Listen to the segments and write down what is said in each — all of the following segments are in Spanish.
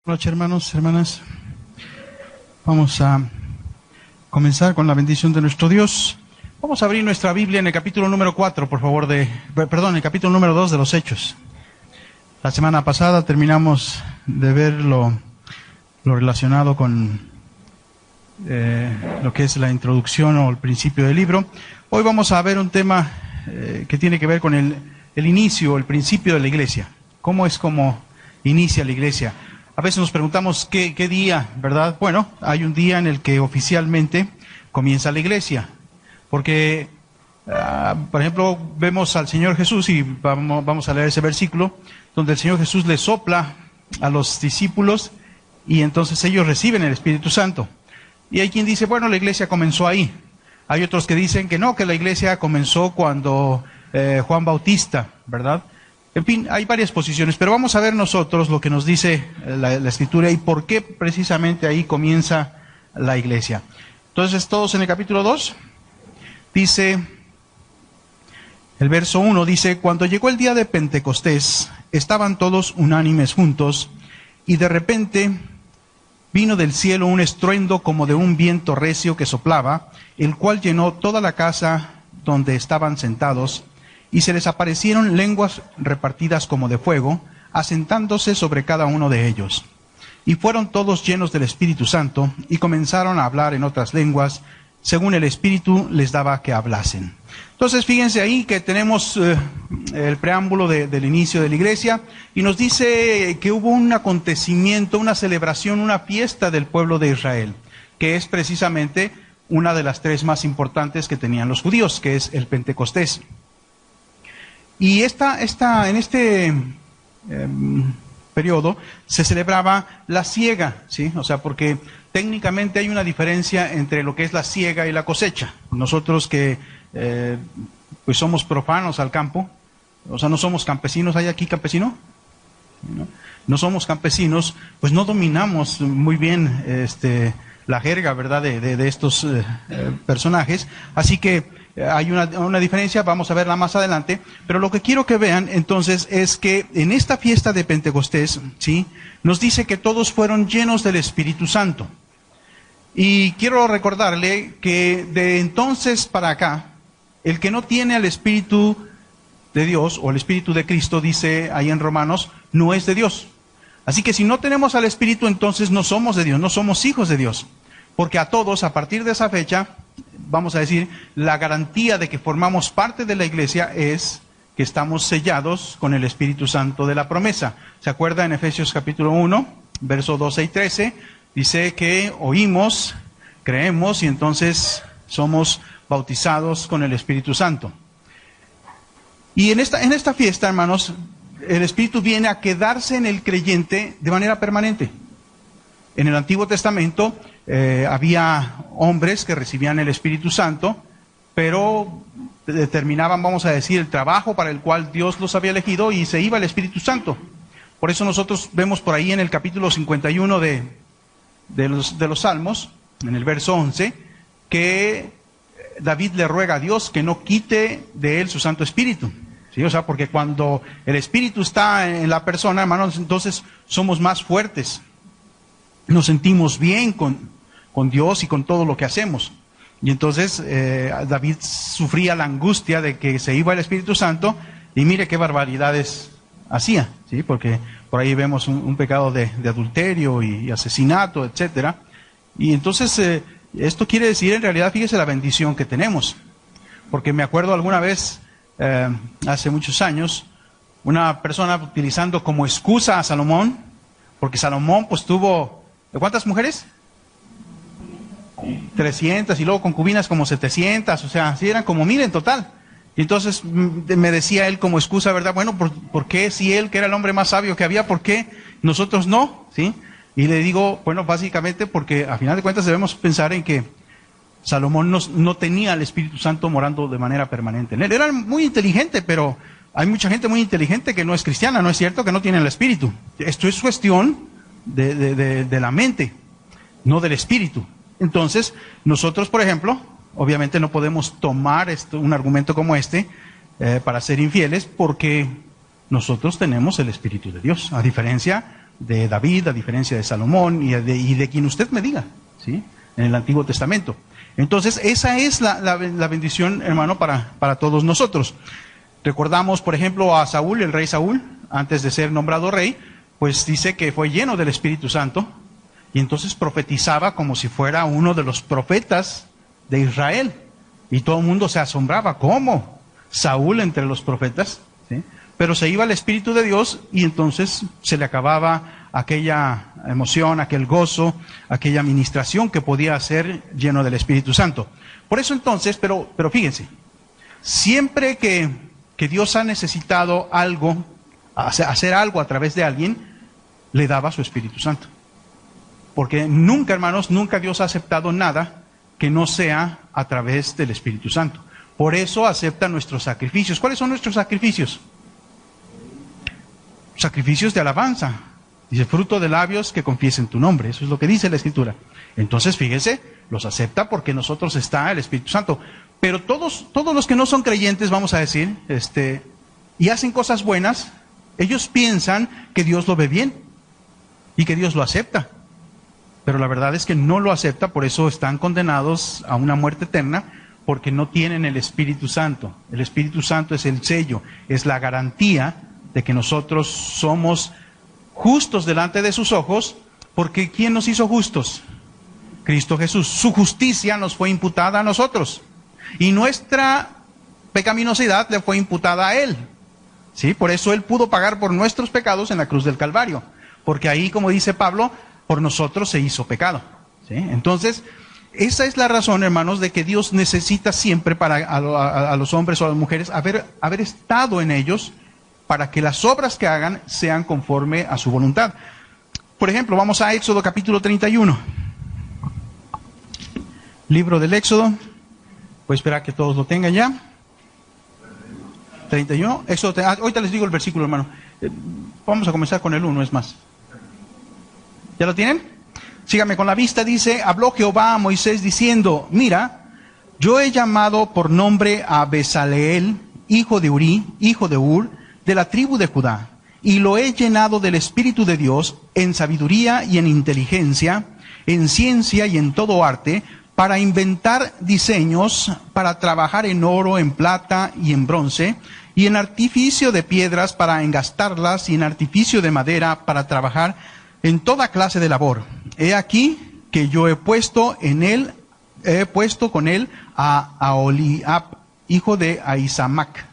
Buenas noches, hermanos, hermanas. Vamos a comenzar con la bendición de nuestro Dios. Vamos a abrir nuestra Biblia en el capítulo número 4, por favor, el capítulo número 2 de los Hechos. La semana pasada terminamos de ver lo relacionado con lo que es la introducción o el principio del libro. Hoy vamos a ver un tema que tiene que ver con el inicio, el principio de la iglesia. ¿Cómo inicia la iglesia? A veces nos preguntamos qué día, ¿verdad? Bueno, hay un día en el que oficialmente comienza la iglesia. Porque, por ejemplo, vemos al Señor Jesús y vamos a leer ese versículo, donde el Señor Jesús le sopla a los discípulos y entonces ellos reciben el Espíritu Santo. Y hay quien dice, bueno, la iglesia comenzó ahí. Hay otros que dicen que no, que la iglesia comenzó cuando Juan Bautista, ¿verdad? En fin, hay varias posiciones, pero vamos a ver nosotros lo que nos dice la Escritura y por qué precisamente ahí comienza la iglesia. Entonces, todos en el capítulo 2, dice, el verso 1 dice, cuando llegó el día de Pentecostés, estaban todos unánimes juntos, y de repente vino del cielo un estruendo como de un viento recio que soplaba, el cual llenó toda la casa donde estaban sentados, y se les aparecieron lenguas repartidas como de fuego, asentándose sobre cada uno de ellos. Y fueron todos llenos del Espíritu Santo, y comenzaron a hablar en otras lenguas, según el Espíritu les daba que hablasen. Entonces, fíjense ahí que tenemos el preámbulo del inicio de la iglesia, y nos dice que hubo un acontecimiento, una celebración, una fiesta del pueblo de Israel, que es precisamente una de las tres más importantes que tenían los judíos, que es el Pentecostés. Y en este periodo se celebraba la siega, ¿sí? O sea, porque técnicamente hay una diferencia entre lo que es la siega y la cosecha. Nosotros que pues somos profanos al campo, o sea, no somos campesinos. ¿Hay aquí campesino? No somos campesinos, pues no dominamos muy bien la jerga, ¿verdad?, de estos personajes. Así que hay una diferencia, vamos a verla más adelante, pero lo que quiero que vean entonces es que en esta fiesta de Pentecostés, ¿sí?, nos dice que todos fueron llenos del Espíritu Santo. Y quiero recordarle que de entonces para acá, el que no tiene al Espíritu de Dios o el Espíritu de Cristo, dice ahí en Romanos, no es de Dios. Así que si no tenemos al Espíritu, entonces no somos de Dios, no somos hijos de Dios. Porque a todos, a partir de esa fecha, vamos a decir, la garantía de que formamos parte de la iglesia es que estamos sellados con el Espíritu Santo de la promesa. ¿Se acuerda en Efesios capítulo 1, versos 12 y 13? Dice que oímos, creemos y entonces somos bautizados con el Espíritu Santo. Y en esta fiesta, hermanos, el Espíritu viene a quedarse en el creyente de manera permanente. En el Antiguo Testamento había hombres que recibían el Espíritu Santo, pero determinaban, vamos a decir, el trabajo para el cual Dios los había elegido y se iba el Espíritu Santo. Por eso nosotros vemos por ahí en el capítulo 51 de los Salmos, en el verso 11, que David le ruega a Dios que no quite de él su Santo Espíritu. ¿Sí? O sea, porque cuando el Espíritu está en la persona, hermanos, entonces somos más fuertes. Nos sentimos bien con Dios y con todo lo que hacemos. Y entonces David sufría la angustia de que se iba el Espíritu Santo y mire qué barbaridades hacía, ¿sí? Porque por ahí vemos un pecado de adulterio y asesinato, etcétera. Y entonces esto quiere decir en realidad, fíjese la bendición que tenemos. Porque me acuerdo alguna vez, hace muchos años, una persona utilizando como excusa a Salomón, porque Salomón pues tuvo... ¿cuántas mujeres? 300 y luego concubinas como 700, o sea, sí eran como 1000 en total. Y entonces me decía él como excusa, ¿verdad? Bueno, ¿por qué si él, que era el hombre más sabio que había, por qué nosotros no? ¿Sí? Y le digo, bueno, básicamente porque a final de cuentas debemos pensar en que Salomón no tenía el Espíritu Santo morando de manera permanente en él. Era muy inteligente, pero hay mucha gente muy inteligente que no es cristiana, ¿no es cierto? Que no tiene el Espíritu. Esto es cuestión de la mente, no del espíritu. Entonces, nosotros, por ejemplo, obviamente no podemos tomar un argumento como para ser infieles, porque nosotros tenemos el Espíritu de Dios, a diferencia de David, a diferencia de Salomón y de quien usted me diga, ¿sí? En el Antiguo Testamento. Entonces, esa es la bendición, hermano, para todos nosotros. Recordamos, por ejemplo, a Saúl, el rey Saúl, antes de ser nombrado rey, pues dice que fue lleno del Espíritu Santo, y entonces profetizaba como si fuera uno de los profetas de Israel. Y todo el mundo se asombraba, ¿cómo? Saúl entre los profetas, ¿sí? Pero se iba el Espíritu de Dios y entonces se le acababa aquella emoción, aquel gozo, aquella administración que podía hacer lleno del Espíritu Santo. Por eso entonces, pero fíjense, siempre que Dios ha necesitado algo, hacer algo a través de alguien, le daba su Espíritu Santo. Porque nunca, hermanos, nunca Dios ha aceptado nada que no sea a través del Espíritu Santo. Por eso acepta nuestros sacrificios. ¿Cuáles son nuestros sacrificios? Sacrificios de alabanza. Dice, fruto de labios que confiesen tu nombre. Eso es lo que dice la Escritura. Entonces, fíjese, los acepta porque en nosotros está el Espíritu Santo. Pero todos los que no son creyentes, vamos a decir, y hacen cosas buenas, ellos piensan que Dios lo ve bien y que Dios lo acepta. Pero la verdad es que no lo acepta, por eso están condenados a una muerte eterna, porque no tienen el Espíritu Santo. El Espíritu Santo es el sello, es la garantía de que nosotros somos justos delante de sus ojos, porque ¿quién nos hizo justos? Cristo Jesús. Su justicia nos fue imputada a nosotros, y nuestra pecaminosidad le fue imputada a Él. ¿Sí? Por eso Él pudo pagar por nuestros pecados en la cruz del Calvario, porque ahí, como dice Pablo, por nosotros se hizo pecado. ¿Sí? Entonces, esa es la razón, hermanos, de que Dios necesita siempre a los hombres o a las mujeres haber estado en ellos, para que las obras que hagan sean conforme a su voluntad. Por ejemplo, vamos a Éxodo capítulo 31. Libro del Éxodo. Voy a esperar que todos lo tengan ya. 31. Éxodo, ahorita les digo el versículo, hermano. Vamos a comenzar con el 1, es más. ¿Ya lo tienen? Síganme con la vista. Dice, habló Jehová a Moisés diciendo, mira, yo he llamado por nombre a Bezaleel, hijo de Uri, hijo de Ur, de la tribu de Judá, y lo he llenado del Espíritu de Dios, en sabiduría y en inteligencia, en ciencia y en todo arte, para inventar diseños, para trabajar en oro, en plata y en bronce, y en artificio de piedras para engastarlas, y en artificio de madera para trabajar en toda clase de labor. He aquí que yo he puesto con él a Aholiab, hijo de Ahisamac,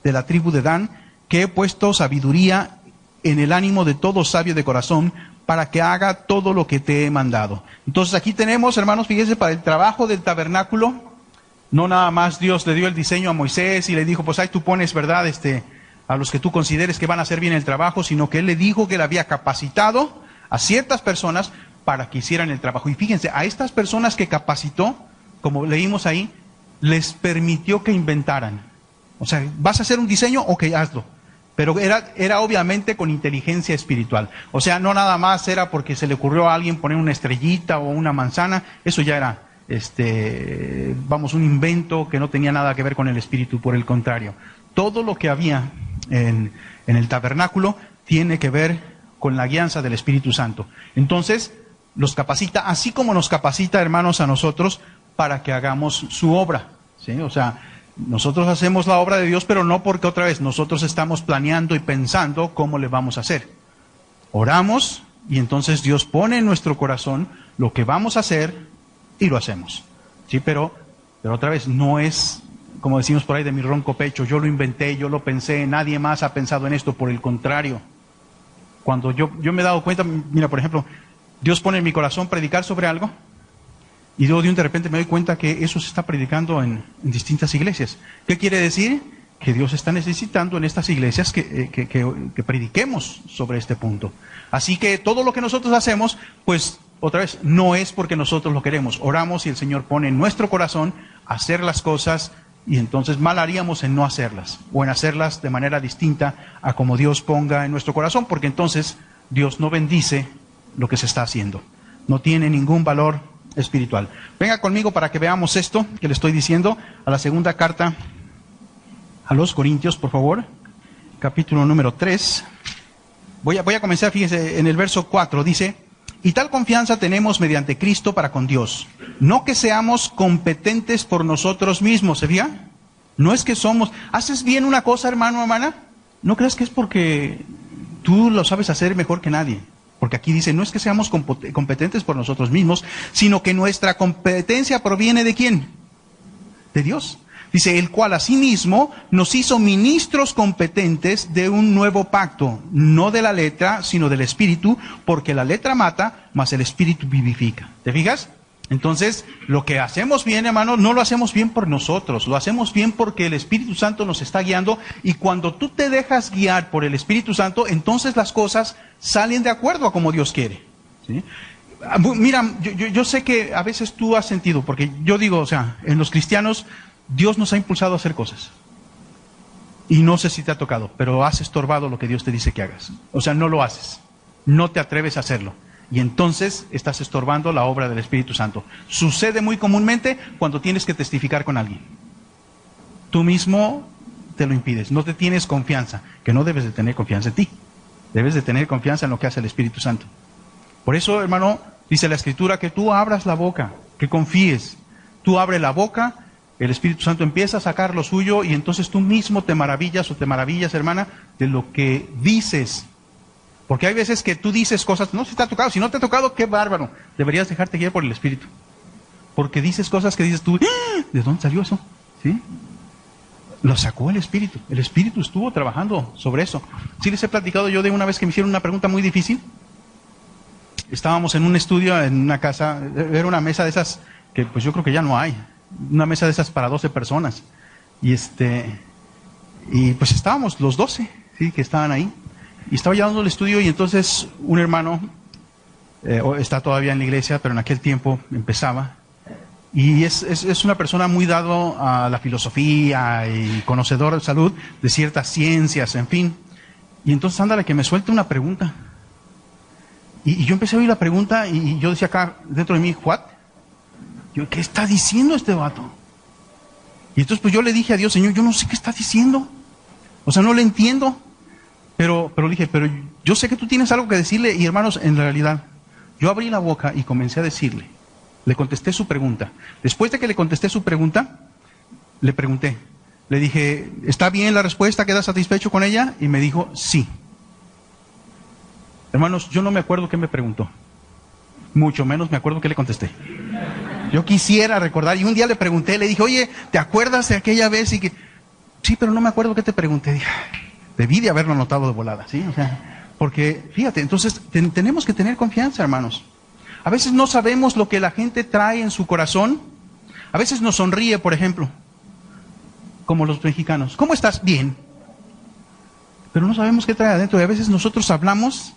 de la tribu de Dan, que he puesto sabiduría en el ánimo de todo sabio de corazón, para que haga todo lo que te he mandado. Entonces aquí tenemos, hermanos, fíjense, para el trabajo del tabernáculo, no nada más Dios le dio el diseño a Moisés y le dijo, pues ahí tú pones, ¿verdad?, a los que tú consideres que van a hacer bien el trabajo, sino que Él le dijo que Él había capacitado a ciertas personas para que hicieran el trabajo. Y fíjense, a estas personas que capacitó, como leímos ahí, les permitió que inventaran. O sea, ¿vas a hacer un diseño? Ok, hazlo. Pero era obviamente con inteligencia espiritual. O sea, no nada más era porque se le ocurrió a alguien poner una estrellita o una manzana. Eso ya era, un invento que no tenía nada que ver con el espíritu. Por el contrario, todo lo que había en el tabernáculo tiene que ver con la guianza del Espíritu Santo. Entonces, los capacita, así como nos capacita, hermanos, a nosotros para que hagamos su obra. ¿Sí? O sea, nosotros hacemos la obra de Dios, pero no porque otra vez nosotros estamos planeando y pensando cómo le vamos a hacer. Oramos y entonces Dios pone en nuestro corazón lo que vamos a hacer y lo hacemos. ¿Sí? Pero otra vez no es, como decimos por ahí, de mi ronco pecho, yo lo inventé, yo lo pensé, nadie más ha pensado en esto. Por el contrario, cuando yo me he dado cuenta, mira, por ejemplo, Dios pone en mi corazón predicar sobre algo, y luego de repente me doy cuenta que eso se está predicando en distintas iglesias. ¿Qué quiere decir? Que Dios está necesitando en estas iglesias que prediquemos sobre este punto. Así que todo lo que nosotros hacemos, pues otra vez, no es porque nosotros lo queremos. Oramos y el Señor pone en nuestro corazón hacer las cosas, y entonces mal haríamos en no hacerlas, o en hacerlas de manera distinta a como Dios ponga en nuestro corazón, porque entonces Dios no bendice lo que se está haciendo. No tiene ningún valor espiritual. Venga conmigo para que veamos esto que le estoy diciendo, a la segunda carta a los Corintios, por favor, capítulo número 3. Voy a comenzar, fíjese, en el verso 4, dice: y tal confianza tenemos mediante Cristo para con Dios. No que seamos competentes por nosotros mismos, ¿se fija? No es que somos... ¿Haces bien una cosa, hermano o hermana? No creas que es porque tú lo sabes hacer mejor que nadie. Porque aquí dice, no es que seamos competentes por nosotros mismos, sino que nuestra competencia proviene ¿de quién? De Dios. Dice, el cual asimismo nos hizo ministros competentes de un nuevo pacto, no de la letra, sino del Espíritu, porque la letra mata, mas el Espíritu vivifica. ¿Te fijas? Entonces, lo que hacemos bien, hermano, no lo hacemos bien por nosotros, lo hacemos bien porque el Espíritu Santo nos está guiando, y cuando tú te dejas guiar por el Espíritu Santo, entonces las cosas salen de acuerdo a como Dios quiere. ¿Sí? Mira, yo sé que a veces tú has sentido, porque yo digo, o sea, en los cristianos, Dios nos ha impulsado a hacer cosas. Y no sé si te ha tocado, pero has estorbado lo que Dios te dice que hagas. O sea, no lo haces, no te atreves a hacerlo. Y entonces estás estorbando la obra del Espíritu Santo. Sucede muy comúnmente cuando tienes que testificar con alguien. Tú mismo te lo impides, no te tienes confianza, que no debes de tener confianza en ti. Debes de tener confianza en lo que hace el Espíritu Santo. Por eso, hermano, dice la Escritura que tú abras la boca, que confíes. Tú abres la boca, el Espíritu Santo empieza a sacar lo suyo y entonces tú mismo te maravillas o te maravillas, hermana, de lo que dices. Porque hay veces que tú dices cosas, no, si te ha tocado, si no te ha tocado, qué bárbaro. Deberías dejarte guiar por el Espíritu. Porque dices cosas que dices tú, ¿de dónde salió eso? ¿Sí? Lo sacó el Espíritu. El Espíritu estuvo trabajando sobre eso. Sí les he platicado yo de una vez que me hicieron una pregunta muy difícil. Estábamos en un estudio, en una casa, era una mesa de esas que pues yo creo que ya no hay. Una mesa de esas para 12 personas. Y pues estábamos los 12, ¿sí? Que estaban ahí. Y estaba llevando el estudio y entonces un hermano, está todavía en la iglesia, pero en aquel tiempo empezaba. Y es una persona muy dado a la filosofía y conocedor de salud, de ciertas ciencias, en fin. Y entonces ándale que me suelta una pregunta. Y yo empecé a oír la pregunta y yo decía acá dentro de mí, ¿what? Yo, ¿qué está diciendo este vato? Y entonces pues yo le dije a Dios, Señor, yo no sé qué está diciendo. O sea, no le entiendo. Pero le dije, pero yo sé que tú tienes algo que decirle. Y hermanos, en realidad, yo abrí la boca y comencé a decirle. Le contesté su pregunta. Después de que le contesté su pregunta, le pregunté. Le dije, ¿está bien la respuesta? ¿Quedas satisfecho con ella? Y me dijo, sí. Hermanos, yo no me acuerdo qué me preguntó. Mucho menos me acuerdo qué le contesté. Yo quisiera recordar. Y un día le pregunté, le dije, oye, ¿te acuerdas de aquella vez? Y que, sí, pero no me acuerdo qué te pregunté. Dije, debí de haberlo anotado de volada, ¿sí? O sea, porque, fíjate, entonces tenemos que tener confianza, hermanos. A veces no sabemos lo que la gente trae en su corazón. A veces nos sonríe, por ejemplo, como los mexicanos. ¿Cómo estás? Bien. Pero no sabemos qué trae adentro. Y a veces nosotros hablamos,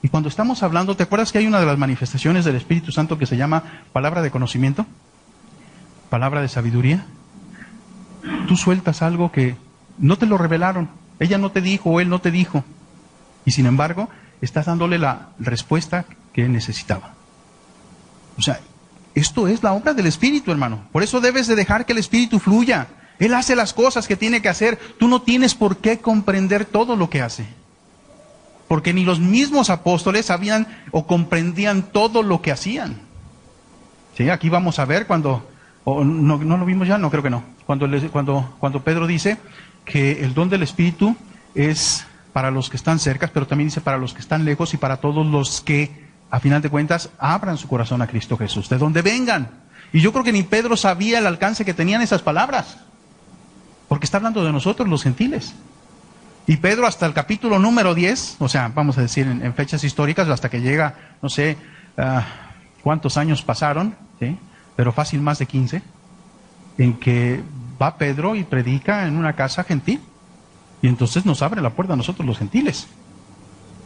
y cuando estamos hablando, ¿te acuerdas que hay una de las manifestaciones del Espíritu Santo que se llama palabra de conocimiento? Palabra de sabiduría. Tú sueltas algo que no te lo revelaron. Ella no te dijo o él no te dijo. Y sin embargo, estás dándole la respuesta que necesitaba. O sea, esto es la obra del Espíritu, hermano. Por eso debes de dejar que el Espíritu fluya. Él hace las cosas que tiene que hacer. Tú no tienes por qué comprender todo lo que hace. Porque ni los mismos apóstoles sabían o comprendían todo lo que hacían. ¿Sí? Aquí vamos a ver cuando... ¿No lo vimos ya? No, creo que no. Cuando Pedro dice que el don del Espíritu es para los que están cerca, pero también dice para los que están lejos y para todos los que, a final de cuentas, abran su corazón a Cristo Jesús, de donde vengan. Y yo creo que ni Pedro sabía el alcance que tenían esas palabras, porque está hablando de nosotros, los gentiles. Y Pedro hasta el capítulo número 10, o sea, vamos a decir en fechas históricas, hasta que llega, no sé, cuántos años pasaron, ¿sí? Pero fácil más de 15, en que va Pedro y predica en una casa gentil. Y entonces nos abre la puerta a nosotros los gentiles.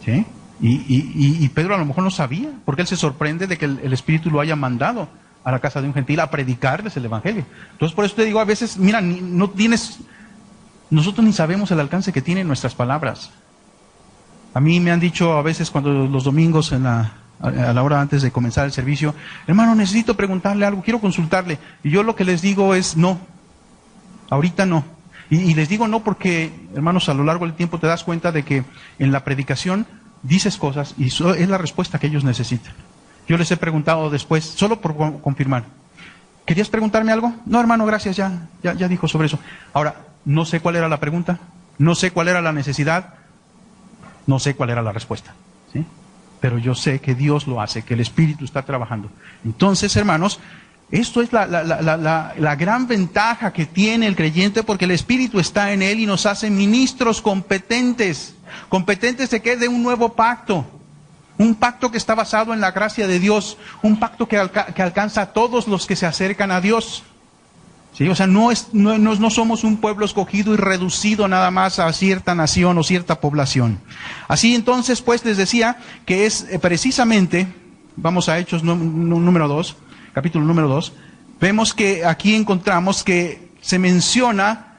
¿Sí? Y Pedro a lo mejor no sabía, porque él se sorprende de que el Espíritu lo haya mandado a la casa de un gentil a predicarles el Evangelio. Entonces por eso te digo, a veces, mira, nosotros ni sabemos el alcance que tienen nuestras palabras. A mí me han dicho a veces cuando los domingos a la hora antes de comenzar el servicio, hermano, necesito preguntarle algo, quiero consultarle. Y yo lo que les digo es, no, ahorita no. Y les digo no porque, hermanos, a lo largo del tiempo te das cuenta de que en la predicación dices cosas y es la respuesta que ellos necesitan. Yo les he preguntado después, solo por confirmar. ¿Querías preguntarme algo? No, hermano, gracias, ya dijo sobre eso. Ahora, no sé cuál era la pregunta, no sé cuál era la necesidad, no sé cuál era la respuesta, ¿sí? Pero yo sé que Dios lo hace, que el Espíritu está trabajando. Entonces, hermanos, esto es la gran ventaja que tiene el creyente, porque el Espíritu está en él y nos hace ministros competentes. ¿Competentes de qué? De un nuevo pacto. Un pacto que está basado en la gracia de Dios. Un pacto que alcanza a todos los que se acercan a Dios. ¿Sí? O sea, no somos un pueblo escogido y reducido nada más a cierta nación o cierta población. Así entonces, pues les decía que es precisamente, vamos a Hechos número 2, capítulo número 2, vemos que aquí encontramos que se menciona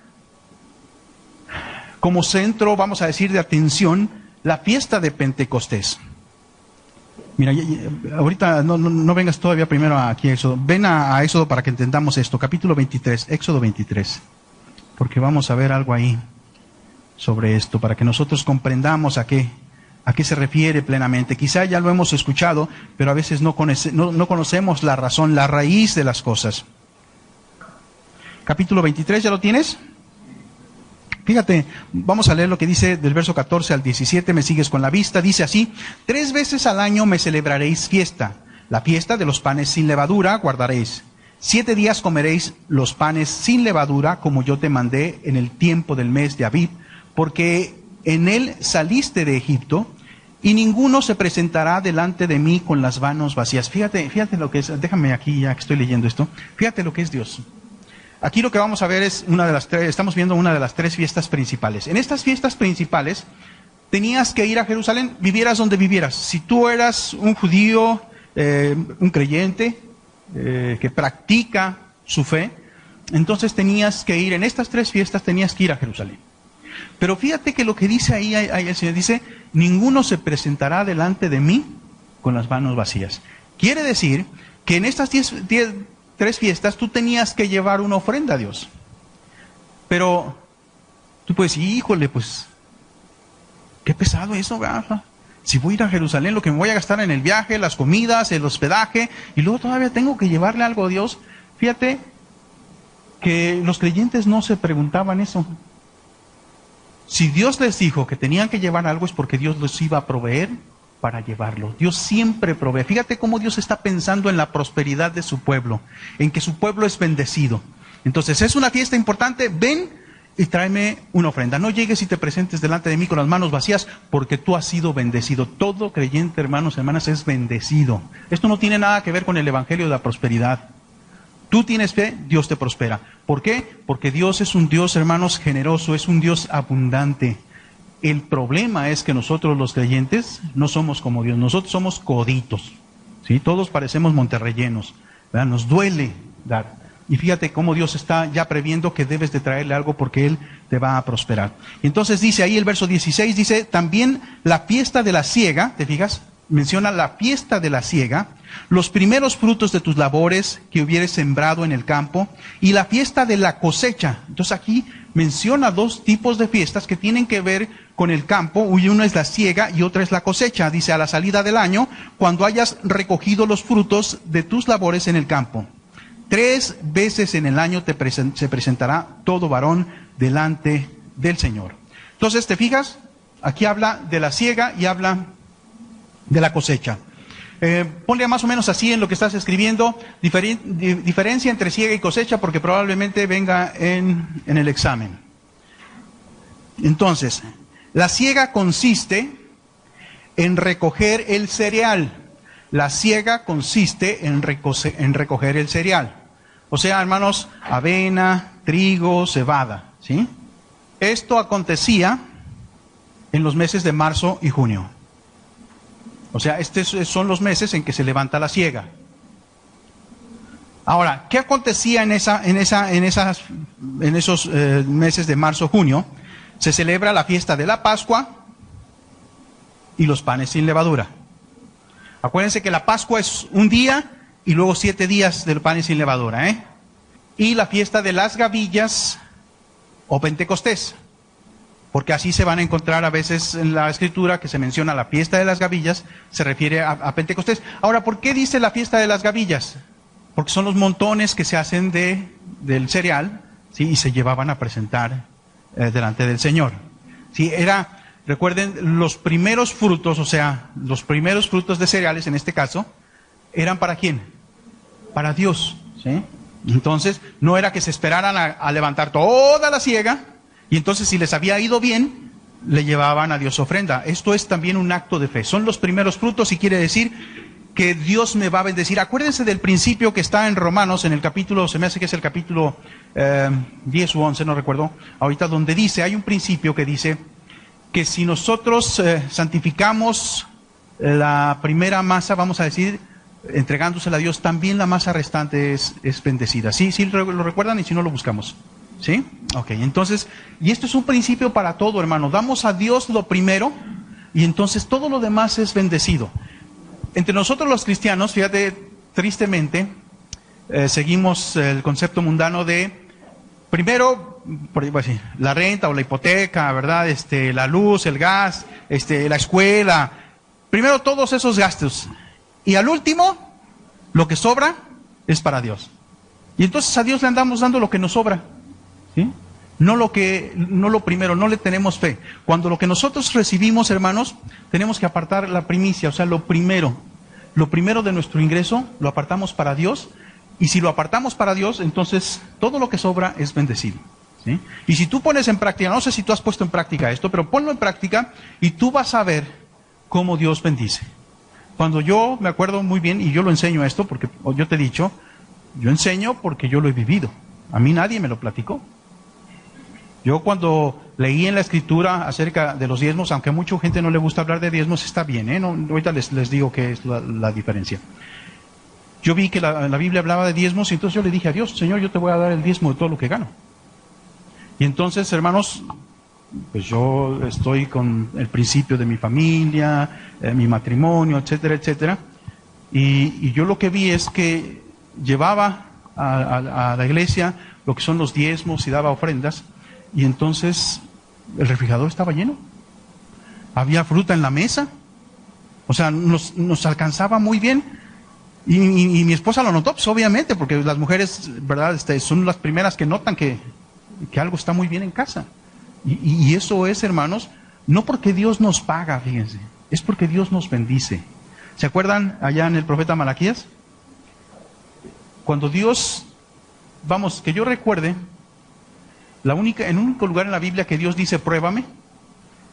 como centro, vamos a decir, de atención, la fiesta de Pentecostés. Mira, ahorita no vengas todavía primero aquí a Éxodo. Ven a Éxodo para que entendamos esto. Capítulo 23, Éxodo 23. Porque vamos a ver algo ahí sobre esto, para que nosotros comprendamos a qué se refiere plenamente. Quizá ya lo hemos escuchado, pero a veces no conocemos la razón, la raíz de las cosas. Capítulo 23, ¿ya lo tienes? Fíjate, vamos a leer lo que dice del verso 14 al 17, me sigues con la vista, dice así: 3 veces al año me celebraréis fiesta, la fiesta de los panes sin levadura guardaréis. 7 días comeréis los panes sin levadura, como yo te mandé en el tiempo del mes de Abib, porque en él saliste de Egipto, y ninguno se presentará delante de mí con las manos vacías. Fíjate lo que es, déjame aquí ya que estoy leyendo esto, fíjate lo que es Dios. Aquí lo que vamos a ver es estamos viendo una de las 3 fiestas principales. En estas fiestas principales tenías que ir a Jerusalén, vivieras donde vivieras. Si tú eras un judío, un creyente, que practica su fe, entonces tenías que ir, en estas 3 fiestas tenías que ir a Jerusalén. Pero fíjate que lo que dice ahí el Señor dice: ninguno se presentará delante de mí con las manos vacías. Quiere decir que en estas 3 fiestas tú tenías que llevar una ofrenda a Dios. Pero tú puedes decir, híjole, pues qué pesado eso, ¿verdad? Si voy a ir a Jerusalén, lo que me voy a gastar en el viaje, las comidas, el hospedaje, y luego todavía tengo que llevarle algo a Dios. Fíjate que los creyentes no se preguntaban eso. Si Dios les dijo que tenían que llevar algo, es porque Dios les iba a proveer para llevarlo. Dios siempre provee. Fíjate cómo Dios está pensando en la prosperidad de su pueblo, en que su pueblo es bendecido. Entonces, es una fiesta importante, ven y tráeme una ofrenda. No llegues y te presentes delante de mí con las manos vacías, porque tú has sido bendecido. Todo creyente, hermanos, hermanas, es bendecido. Esto no tiene nada que ver con el evangelio de la prosperidad. Tú tienes fe, Dios te prospera. ¿Por qué? Porque Dios es un Dios, hermanos, generoso, es un Dios abundante. El problema es que nosotros los creyentes no somos como Dios, nosotros somos coditos, ¿sí? Todos parecemos monterrellenos, ¿verdad? Nos duele dar. Y fíjate cómo Dios está ya previendo que debes de traerle algo porque Él te va a prosperar. Entonces dice ahí el verso 16, dice también la fiesta de la siega, ¿te fijas? Menciona la fiesta de la siega, los primeros frutos de tus labores que hubieres sembrado en el campo, y la fiesta de la cosecha. Entonces aquí menciona 2 tipos de fiestas que tienen que ver con el campo, y una es la siega y otra es la cosecha. Dice, a la salida del año, cuando hayas recogido los frutos de tus labores en el campo. 3 veces en el año se presentará todo varón delante del Señor. Entonces, ¿te fijas? Aquí habla de la siega y habla de la cosecha. Ponle más o menos así en lo que estás escribiendo, diferencia entre siega y cosecha, porque probablemente venga en el examen. Entonces, la siega consiste en recoger el cereal. La siega consiste en recoger el cereal. O sea, hermanos, avena, trigo, cebada, ¿sí? Esto acontecía en los meses de marzo y junio. O sea, estos son los meses en que se levanta la siega. Ahora, ¿qué acontecía en esos meses de marzo-junio? Se celebra la fiesta de la Pascua y los panes sin levadura. Acuérdense que la Pascua es un día y luego 7 días del pan sin levadura, ¿eh? Y la fiesta de las gavillas o Pentecostés. Porque así se van a encontrar a veces en la Escritura que se menciona la fiesta de las gavillas, se refiere a Pentecostés. Ahora, ¿por qué dice la fiesta de las gavillas? Porque son los montones que se hacen del cereal, ¿sí? Y se llevaban a presentar delante del Señor. ¿Sí? Recuerden, los primeros frutos, o sea, los primeros frutos de cereales en este caso, ¿eran para quién? Para Dios. ¿Sí? Entonces, no era que se esperaran a levantar toda la siega, y entonces si les había ido bien, le llevaban a Dios ofrenda. Esto es también un acto de fe. Son los primeros frutos y quiere decir que Dios me va a bendecir. Acuérdense del principio que está en Romanos, en el capítulo, se me hace que es el capítulo 10 u 11, no recuerdo, ahorita donde dice, hay un principio que dice que si nosotros santificamos la primera masa, vamos a decir, entregándosela a Dios, también la masa restante es bendecida. ¿Sí? ¿Sí lo recuerdan? Y si no, lo buscamos. ¿Sí? Ok, entonces, y esto es un principio para todo, hermano. Damos a Dios lo primero y entonces todo lo demás es bendecido. Entre nosotros los cristianos, fíjate, tristemente, seguimos el concepto mundano de, primero, la renta o la hipoteca, ¿verdad? La luz, el gas, la escuela. Primero todos esos gastos. Y al último, lo que sobra es para Dios. Y entonces a Dios le andamos dando lo que nos sobra. ¿Sí? No lo primero, no le tenemos fe. Cuando lo que nosotros recibimos, hermanos, tenemos que apartar la primicia, o sea, lo primero de nuestro ingreso, lo apartamos para Dios, y si lo apartamos para Dios, entonces todo lo que sobra es bendecido. ¿Sí? Y si tú pones en práctica, no sé si tú has puesto en práctica esto, pero ponlo en práctica y tú vas a ver cómo Dios bendice. Cuando yo me acuerdo muy bien, y yo lo enseño esto, porque yo te he dicho, yo enseño porque yo lo he vivido. A mí nadie me lo platicó. Yo cuando leí en la Escritura acerca de los diezmos, aunque a mucha gente no le gusta hablar de diezmos, está bien, ¿eh? No, ahorita les digo qué es la diferencia. Yo vi que la Biblia hablaba de diezmos y entonces yo le dije a Dios, Señor, yo te voy a dar el diezmo de todo lo que gano. Y entonces, hermanos, pues yo estoy con el principio de mi familia, mi matrimonio, etcétera, etcétera. Y yo lo que vi es que llevaba a la iglesia lo que son los diezmos y daba ofrendas. Y entonces el refrigerador estaba lleno. Había fruta en la mesa. O sea, nos alcanzaba muy bien. Y mi esposa lo notó, pues obviamente, porque las mujeres, ¿verdad? Son las primeras que notan que algo está muy bien en casa. Y eso es, hermanos, no porque Dios nos paga, fíjense, es porque Dios nos bendice. ¿Se acuerdan allá en el profeta Malaquías? Cuando Dios, vamos, que yo recuerde, el único lugar en la Biblia que Dios dice pruébame,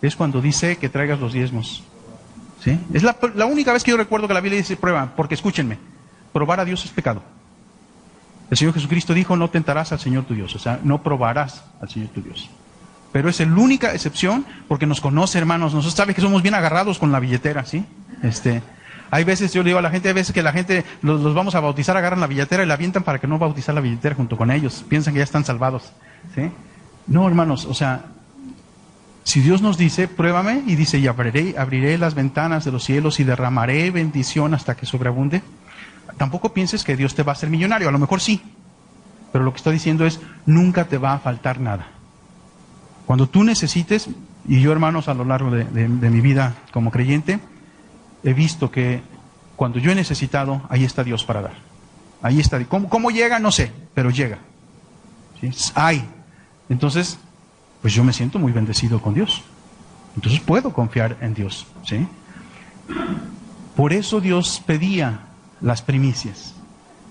es cuando dice que traigas los diezmos. ¿Sí? Es la única vez que yo recuerdo que la Biblia dice prueba, porque escúchenme, probar a Dios es pecado. El Señor Jesucristo dijo, no tentarás al Señor tu Dios, o sea, no probarás al Señor tu Dios. Pero es la única excepción, porque nos conoce, hermanos, nosotros sabe que somos bien agarrados con la billetera, ¿sí? Hay veces, yo le digo a la gente, hay veces que la gente los vamos a bautizar, agarran la billetera y la avientan para que no bautizar la billetera junto con ellos, piensan que ya están salvados, ¿sí? No, hermanos, o sea, si Dios nos dice, pruébame, y dice, y abriré las ventanas de los cielos y derramaré bendición hasta que sobreabunde, tampoco pienses que Dios te va a hacer millonario, a lo mejor sí, pero lo que está diciendo es, nunca te va a faltar nada. Cuando tú necesites, y yo, hermanos, a lo largo de mi vida como creyente, he visto que cuando yo he necesitado, ahí está Dios para dar. Ahí está. ¿Cómo llega? No sé, pero llega. ¿Sí? Entonces, pues yo me siento muy bendecido con Dios. Entonces puedo confiar en Dios. ¿Sí? Por eso Dios pedía las primicias.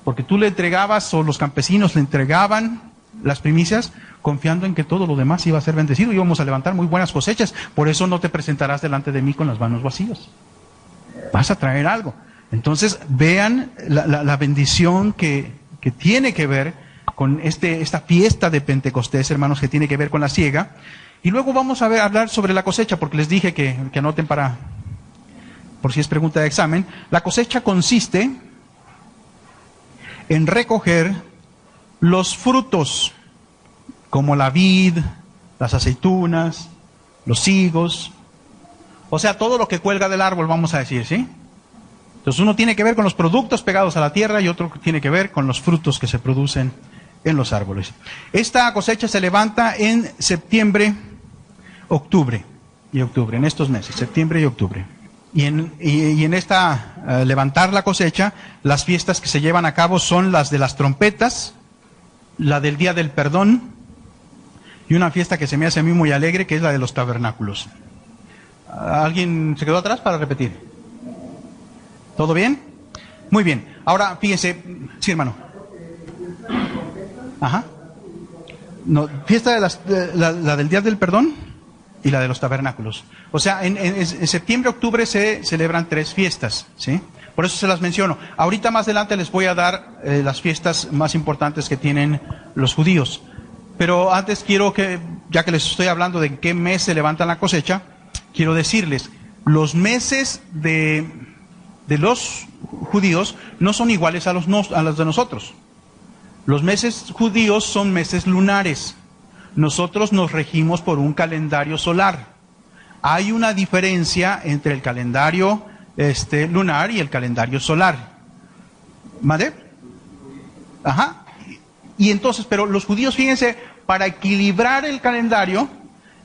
Porque tú le entregabas, o los campesinos le entregaban las primicias, confiando en que todo lo demás iba a ser bendecido. Íbamos a levantar muy buenas cosechas. Por eso no te presentarás delante de mí con las manos vacías. Vas a traer algo. Entonces, vean la bendición que tiene que ver con esta fiesta de Pentecostés, hermanos, que tiene que ver con la siega. Y luego vamos a hablar sobre la cosecha, porque les dije que anoten por si es pregunta de examen. La cosecha consiste en recoger los frutos, como la vid, las aceitunas, los higos, o sea, todo lo que cuelga del árbol, vamos a decir, ¿sí? Entonces uno tiene que ver con los productos pegados a la tierra y otro tiene que ver con los frutos que se producen en los árboles. Esta cosecha se levanta en septiembre, octubre y octubre, en estos meses, septiembre y octubre. Y en esta levantar la cosecha, las fiestas que se llevan a cabo son las de las trompetas, la del Día del Perdón y una fiesta que se me hace a mí muy alegre, que es la de los tabernáculos. ¿Alguien se quedó atrás para repetir? ¿Todo bien? Muy bien. Ahora, fíjense, sí, hermano. Ajá. No, fiesta de la del Día del Perdón y la de los tabernáculos. O sea, en septiembre, octubre se celebran 3 fiestas, ¿sí? Por eso se las menciono. Ahorita más adelante les voy a dar las fiestas más importantes que tienen los judíos. Pero antes quiero que, ya que les estoy hablando de en qué mes se levanta la cosecha, quiero decirles, los meses de los judíos no son iguales a los de nosotros. Los meses judíos son meses lunares. Nosotros nos regimos por un calendario solar. Hay una diferencia entre el calendario lunar y el calendario solar. ¿Vale? Ajá. Y entonces, pero los judíos, fíjense, para equilibrar el calendario,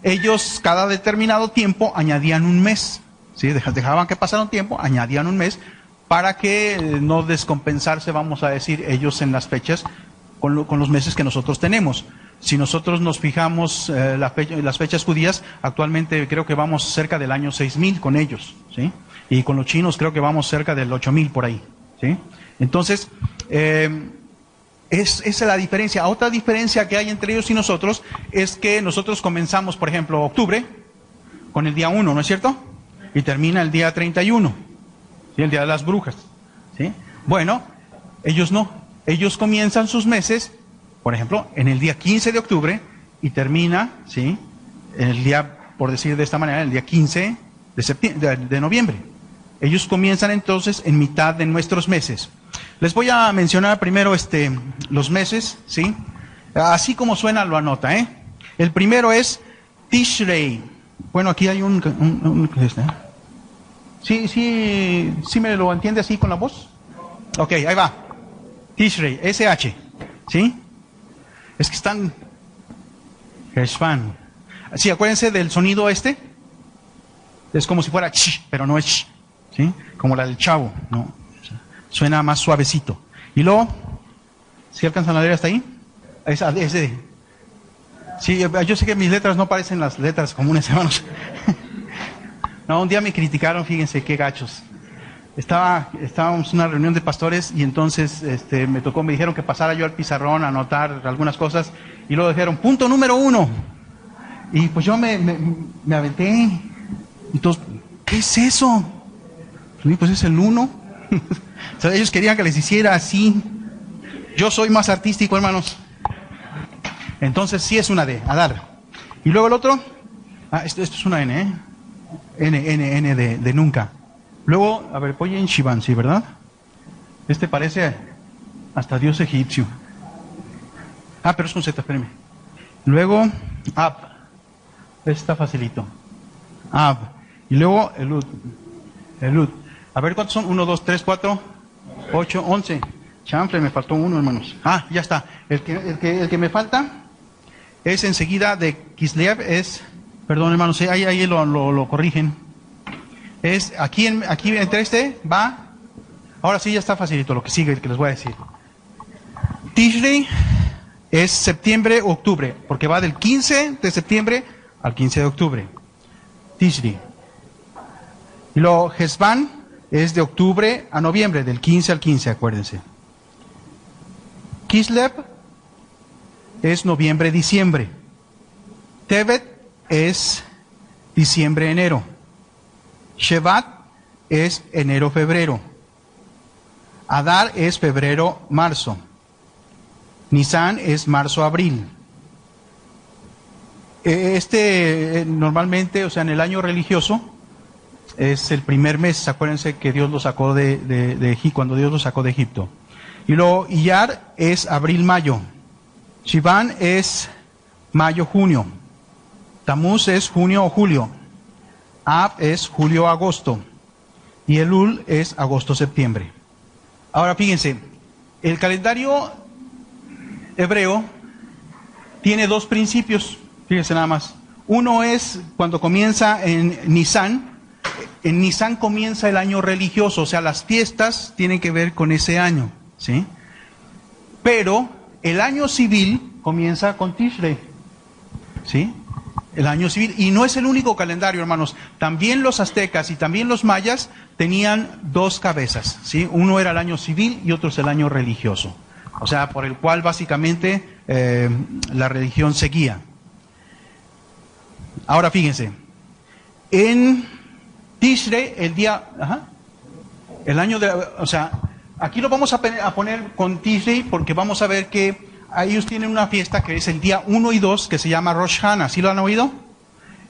ellos cada determinado tiempo añadían un mes. ¿Sí? Dejaban que pasara un tiempo, añadían un mes, para que no descompensarse, vamos a decir, ellos en las fechas con los meses que nosotros tenemos. Si nosotros nos fijamos las fechas judías, actualmente creo que vamos cerca del año 6000 con ellos, ¿sí? Y con los chinos creo que vamos cerca del 8000 por ahí, ¿sí? Entonces, esa es la diferencia. Otra diferencia que hay entre ellos y nosotros es que nosotros comenzamos, por ejemplo, octubre, con el día 1, ¿no es cierto? Y termina el día 31, ¿sí? El día de las brujas, ¿sí? Bueno, ellos no. Ellos comienzan sus meses, por ejemplo, en el día 15 de octubre y termina, ¿sí? El día, por decir de esta manera, el día 15 de noviembre. Ellos comienzan entonces en mitad de nuestros meses. Les voy a mencionar primero los meses, ¿sí? Así como suena lo anota, ¿eh? El primero es Tishrei. Bueno, aquí hay ¿Sí me lo entiende así con la voz? Ok, ahí va. Tishrei, SH, ¿sí? Es que están... Heshvan. Sí, acuérdense del sonido Es como si fuera ch, pero no es ch, ¿sí? Como la del chavo, ¿no? Suena más suavecito. Y luego, ¿sí alcanzan a leer hasta ahí? Ese. Sí, yo sé que mis letras no parecen las letras comunes, hermanos. No, un día me criticaron, fíjense qué gachos. Estábamos en una reunión de pastores y entonces me dijeron que pasara yo al pizarrón a anotar algunas cosas y luego dijeron, punto número 1. Y pues yo me aventé. Entonces, ¿qué es eso? Y pues es el 1. O sea, ellos querían que les hiciera así. Yo soy más artístico, hermanos. Entonces sí es una D, a dar. Y luego el otro, esto es una N, ¿eh? N de nunca. Luego, a ver, voy en Shivan, ¿sí, verdad? Parece hasta dios egipcio. Pero es con Z, espérame. Luego, Ab. Está facilito. Ab. Y luego, Elud. A ver, ¿cuántos son? 1, 2, 3, 4, 8, 11. Chanfle, me faltó uno, hermanos. Ya está. El que me falta es enseguida de Kislev, perdón, hermanos, ahí lo corrigen. Es aquí entre va. Ahora sí ya está facilito lo que sigue, el que les voy a decir. Tishrei es septiembre, octubre, porque va del 15 de septiembre al 15 de octubre. Tishrei. Y luego Heshvan es de octubre a noviembre, del 15 al 15, acuérdense. Kislev es noviembre, diciembre. Tevet es diciembre, enero. Shevat es enero, febrero. Adar es febrero, marzo. Nisan es marzo, abril. Normalmente, o sea, en el año religioso, es el primer mes. Acuérdense que Dios lo sacó de Egipto, cuando Dios lo sacó de Egipto. Y luego Iyar es abril, mayo. Shivan es mayo, junio. Tamuz es junio o julio. Ab es julio, agosto. Y Elul es agosto, septiembre. Ahora fíjense, el calendario hebreo tiene dos principios, fíjense nada más. Uno es cuando comienza en Nisan. En Nisan comienza el año religioso, o sea, las fiestas tienen que ver con ese año, ¿sí? Pero el año civil comienza con Tishrei, ¿sí? El año civil, y no es el único calendario, hermanos. También los aztecas y también los mayas tenían dos cabezas, ¿sí? Uno era el año civil y otro es el año religioso, o sea, por el cual básicamente la religión seguía. Ahora fíjense, en Tishrei, el día, el año de, o sea, aquí lo vamos a poner con Tishrei porque vamos a ver que ellos tienen una fiesta que es el día 1 y 2 que se llama Rosh Hashanah. ¿Sí lo han oído?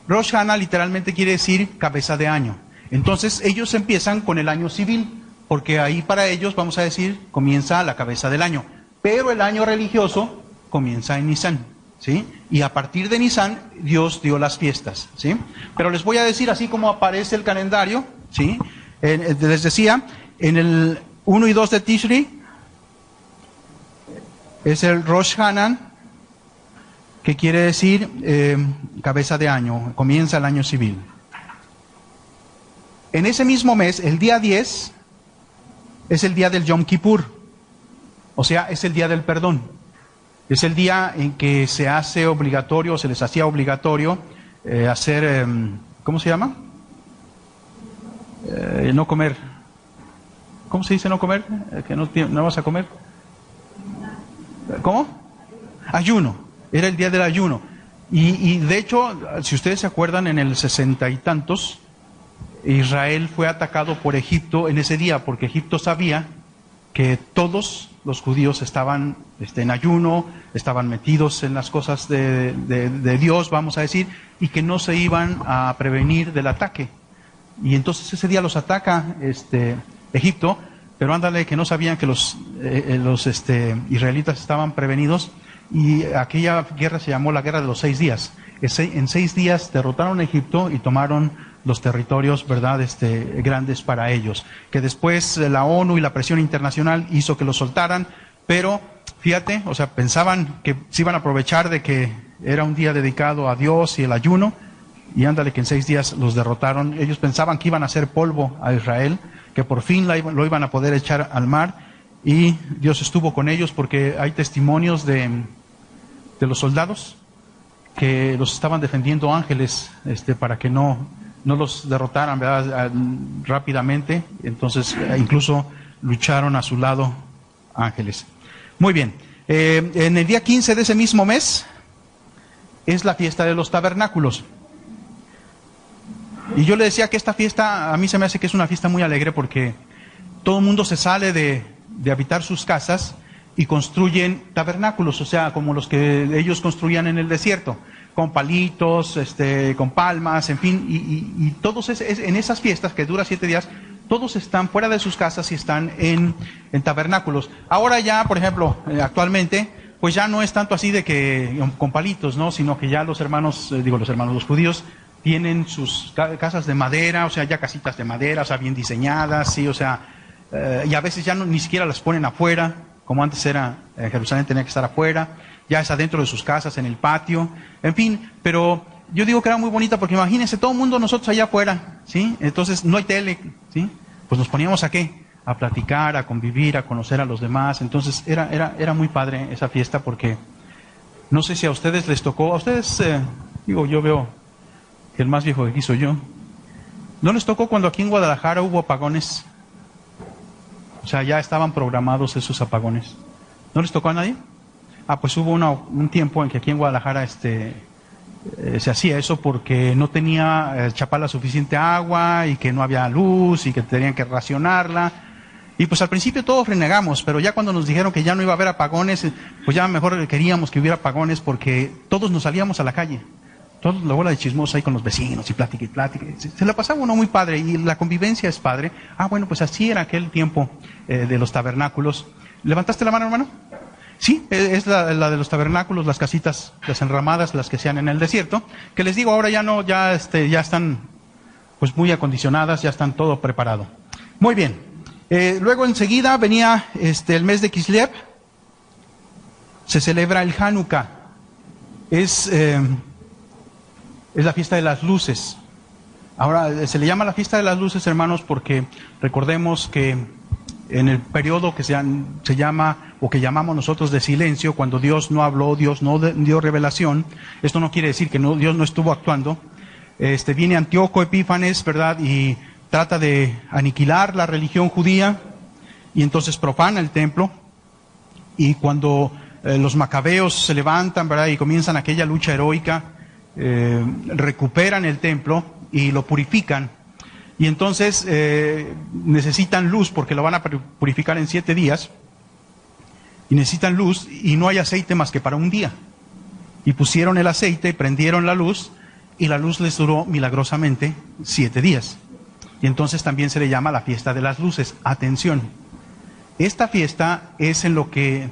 Rosh Hashanah literalmente quiere decir cabeza de año. Entonces ellos empiezan con el año civil, porque ahí para ellos, vamos a decir, comienza la cabeza del año. Pero el año religioso comienza en Nisan, ¿sí? Y a partir de Nisan, Dios dio las fiestas, ¿sí? Pero les voy a decir así como aparece el calendario, ¿sí? Les decía, en el 1 y 2 de Tishrei es el Rosh Hashanah, que quiere decir cabeza de año, comienza el año civil. En ese mismo mes, el día 10, es el día del Yom Kippur, o sea, es el día del perdón. Es el día en que se hace obligatorio, se les hacía obligatorio hacer, ¿cómo se llama? No comer. ¿Cómo se dice no comer? Que no vas a comer. ¿Cómo? Ayuno. Era el día del ayuno. Y de hecho, si ustedes se acuerdan, en el 60 y tantos, Israel fue atacado por Egipto en ese día, porque Egipto sabía que todos los judíos estaban en ayuno, estaban metidos en las cosas de Dios, vamos a decir, y que no se iban a prevenir del ataque. Y entonces ese día los ataca Egipto, pero ándale que no sabían que los israelitas estaban prevenidos, y aquella guerra se llamó la Guerra de los 6 días. En 6 días derrotaron a Egipto y tomaron los territorios, ¿verdad?, grandes para ellos, que después la ONU y la presión internacional hizo que los soltaran, pero fíjate, o sea, pensaban que se iban a aprovechar de que era un día dedicado a Dios y el ayuno, y ándale que en 6 días los derrotaron. Ellos pensaban que iban a hacer polvo a Israel, que por fin lo iban a poder echar al mar, y Dios estuvo con ellos, porque hay testimonios de los soldados que los estaban defendiendo ángeles para que no los derrotaran, ¿verdad?, rápidamente. Entonces incluso lucharon a su lado ángeles. Muy bien, en el día 15 de ese mismo mes es la fiesta de los tabernáculos. Y yo le decía que esta fiesta, a mí se me hace que es una fiesta muy alegre, porque todo el mundo se sale de habitar sus casas y construyen tabernáculos, o sea, como los que ellos construían en el desierto, con palitos, con palmas, en fin, y todos en esas fiestas que duran 7 días, todos están fuera de sus casas y están en tabernáculos. Ahora ya, por ejemplo, actualmente, pues ya no es tanto así de que con palitos, ¿no?, sino que ya los judíos tienen sus casas de madera, o sea, ya casitas de madera, o sea, bien diseñadas, sí, o sea, y a veces ya ni siquiera las ponen afuera, como antes era, en Jerusalén tenía que estar afuera, ya es adentro de sus casas, en el patio, en fin, pero yo digo que era muy bonita, porque imagínense, todo el mundo nosotros allá afuera, ¿sí? Entonces no hay tele, ¿sí? Pues nos poníamos ¿a qué? A platicar, a convivir, a conocer a los demás. Entonces era muy padre esa fiesta, porque no sé si a ustedes les tocó, a ustedes, yo veo que el más viejo de aquí soy yo, ¿no les tocó cuando aquí en Guadalajara hubo apagones? O sea, ya estaban programados esos apagones. ¿No les tocó a nadie? Pues hubo un tiempo en que aquí en Guadalajara se hacía eso, porque no tenía Chapala suficiente agua, y que no había luz, y que tenían que racionarla. Y pues al principio todos renegamos, pero ya cuando nos dijeron que ya no iba a haber apagones, pues ya mejor queríamos que hubiera apagones, porque todos nos salíamos a la calle. Toda la bola de chismosos ahí con los vecinos, y plática y plática. Se la pasaba uno muy padre, y la convivencia es padre. Bueno, pues así era aquel tiempo de los tabernáculos. ¿Levantaste la mano, hermano? Sí, es la de los tabernáculos, las casitas, las enramadas, las que sean en el desierto, que les digo, ahora ya no, ya están pues muy acondicionadas, ya están todo preparado. Muy bien. Luego enseguida venía el mes de Kislev, se celebra el Hanukkah. Es la fiesta de las luces. Ahora, se le llama la fiesta de las luces, hermanos, porque recordemos que en el periodo que se llama, o que llamamos nosotros de silencio, cuando Dios no habló, Dios no dio revelación, esto no quiere decir que Dios no estuvo actuando. Viene Antíoco Epífanes, ¿verdad? Y trata de aniquilar la religión judía, y entonces profana el templo. Y cuando los macabeos se levantan, ¿verdad? Y comienzan aquella lucha heroica, recuperan el templo y lo purifican. Y entonces necesitan luz, porque lo van a purificar en 7 días. Y necesitan luz, y no hay aceite más que para un día. Y pusieron el aceite, prendieron la luz, y la luz les duró milagrosamente 7 días. Y entonces también se le llama la fiesta de las luces. Atención, esta fiesta es en lo que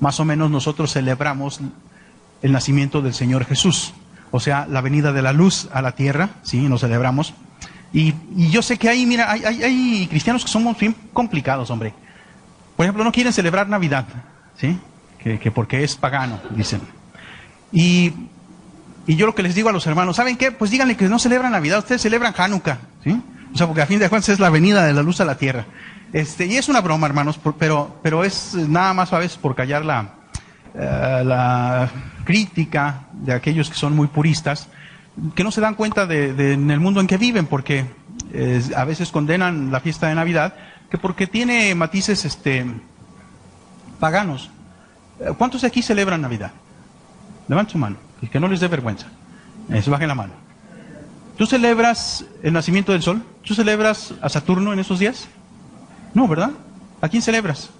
más o menos nosotros celebramos el nacimiento del Señor Jesús. O sea, la venida de la luz a la tierra, sí, nos celebramos. Y yo sé que hay cristianos que somos bien complicados, hombre. Por ejemplo, no quieren celebrar Navidad, ¿sí? Que porque es pagano, dicen. Y yo lo que les digo a los hermanos, ¿saben qué? Pues díganle que no celebran Navidad, ustedes celebran Hanukkah, ¿sí? O sea, porque a fin de cuentas es la venida de la luz a la tierra. Y es una broma, hermanos, pero es nada más a veces por callar la crítica de aquellos que son muy puristas, que no se dan cuenta en el mundo en que viven, porque a veces condenan la fiesta de Navidad, que porque tiene matices paganos. ¿Cuántos de aquí celebran Navidad? Levanten su mano, y que no les dé vergüenza. Bajen la mano. ¿Tú celebras el nacimiento del sol? ¿Tú celebras a Saturno en esos días? No, ¿verdad? ¿A quién celebras?